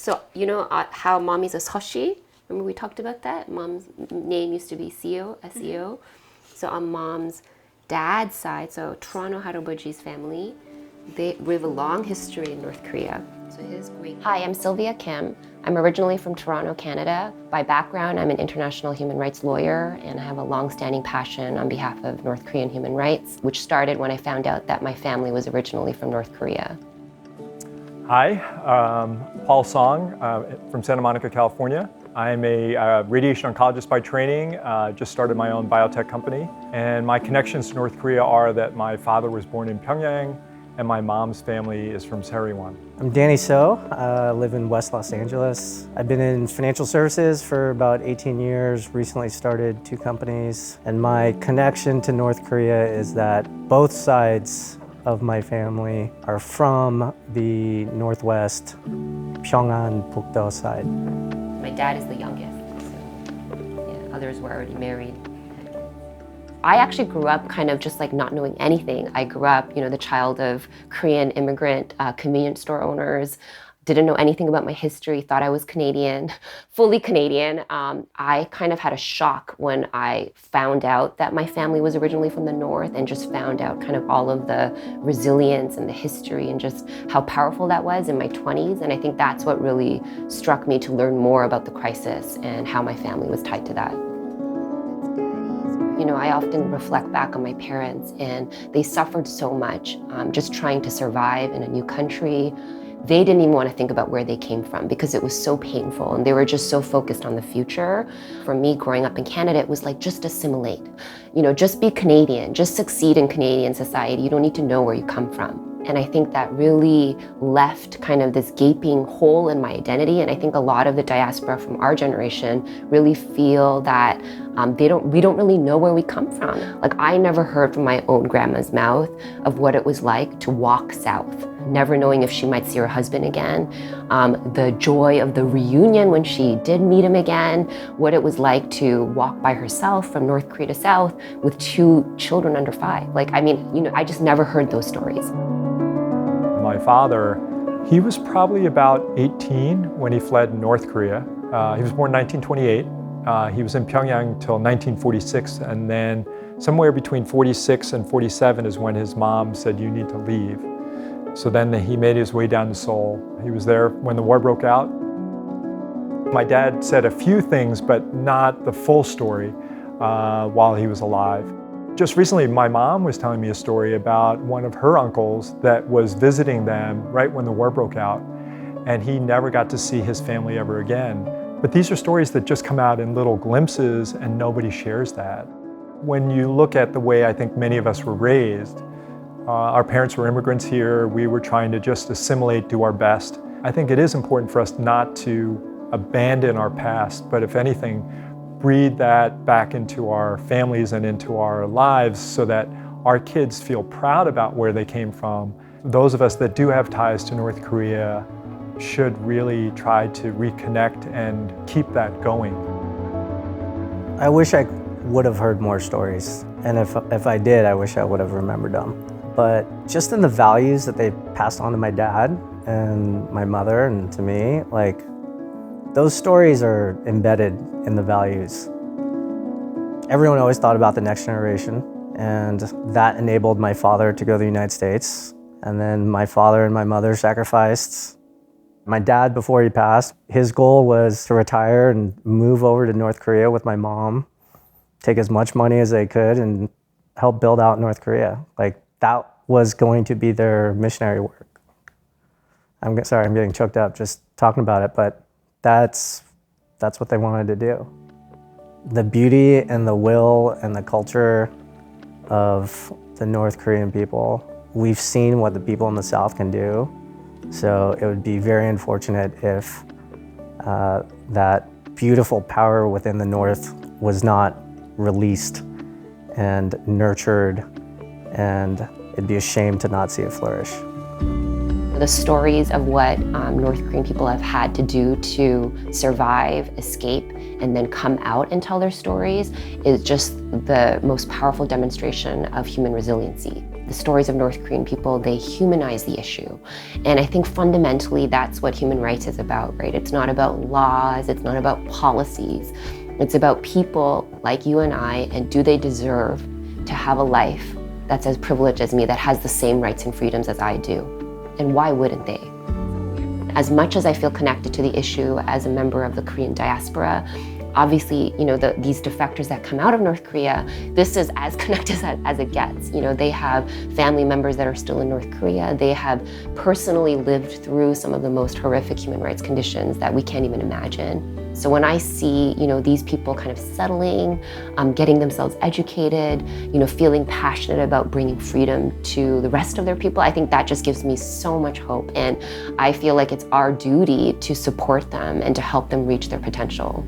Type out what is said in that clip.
So, you know how mommy's a Seoshi? Remember we talked about that? Mom's name used to be Seo, S-E-O. So on mom's dad's side, so Toronto Harbour's family, we have a long history in North Korea. So his great... Hi, I'm Sylvia Kim. I'm originally from Toronto, Canada. By background, I'm an international human rights lawyer, and I have a long-standing passion on behalf of North Korean human rights, which started when I found out that my family was originally from North Korea. Hi, Paul Song from Santa Monica, California. I'm a radiation oncologist by training, just started my own biotech company. And my connections to North Korea are that my father was born in Pyongyang and my mom's family is from Saerewan. I'm Danny So, I live in West Los Angeles. I've been in financial services for about 18 years, recently started 2 companies. And my connection to North Korea is that both sides of my family are from the Northwest Pyongan Bukdo side. My dad is the youngest, so yeah, others were already married. I actually grew up kind of just like not knowing anything. I grew up, the child of Korean immigrant convenience store owners, didn't know anything about my history, thought I was Canadian, fully Canadian. I kind of had a shock when I found out that my family was originally from the North and just found out kind of all of the resilience and the history and just how powerful that was in my 20s. And I think that's what really struck me to learn more about the crisis and how my family was tied to that. I often reflect back on my parents, and they suffered so much just trying to survive in a new country. They didn't even want to think about where they came from because it was so painful, and they were just so focused on the future. For me, growing up in Canada, it was like, just assimilate. Just be Canadian, just succeed in Canadian society. You don't need to know where you come from. And I think that really left kind of this gaping hole in my identity. And I think a lot of the diaspora from our generation really feel that we don't really know where we come from. Like, I never heard from my own grandma's mouth of what it was like to walk south, never knowing if she might see her husband again, the joy of the reunion when she did meet him again, what it was like to walk by herself from North Korea to South with 2 children under 5. I just never heard those stories. My father, he was probably about 18 when he fled North Korea. He was born in 1928. He was in Pyongyang till 1946, and then somewhere between 46 and 47 is when his mom said, "You need to leave." So then he made his way down to Seoul. He was there when the war broke out. My dad said a few things, but not the full story while he was alive. Just recently, my mom was telling me a story about one of her uncles that was visiting them right when the war broke out, and he never got to see his family ever again. But these are stories that just come out in little glimpses, and nobody shares that. When you look at the way I think many of us were raised, our parents were immigrants here, we were trying to just assimilate, do our best. I think it is important for us not to abandon our past, but if anything, breathe that back into our families and into our lives so that our kids feel proud about where they came from. Those of us that do have ties to North Korea should really try to reconnect and keep that going. I wish I would have heard more stories, and if I did, I wish I would have remembered them. But just in the values that they passed on to my dad and my mother and to me, those stories are embedded in the values. Everyone always thought about the next generation, and that enabled my father to go to the United States. And then my father and my mother sacrificed. My dad, before he passed, his goal was to retire and move over to North Korea with my mom, take as much money as they could and help build out North Korea. That was going to be their missionary work. I'm sorry, I'm getting choked up just talking about it, but that's what they wanted to do. The beauty and the will and the culture of the North Korean people, we've seen what the people in the South can do. So it would be very unfortunate if that beautiful power within the North was not released and nurtured, and it'd be a shame to not see it flourish. The stories of what North Korean people have had to do to survive, escape, and then come out and tell their stories is just the most powerful demonstration of human resiliency. The stories of North Korean people, they humanize the issue. And I think fundamentally that's what human rights is about, right? It's not about laws, it's not about policies. It's about people like you and I, and do they deserve to have a life that's as privileged as me, that has the same rights and freedoms as I do? And why wouldn't they? As much as I feel connected to the issue as a member of the Korean diaspora, obviously, these defectors that come out of North Korea, this is as connected as it gets. They have family members that are still in North Korea. They have personally lived through some of the most horrific human rights conditions that we can't even imagine. So when I see, these people kind of settling, getting themselves educated, feeling passionate about bringing freedom to the rest of their people, I think that just gives me so much hope. And I feel like it's our duty to support them and to help them reach their potential.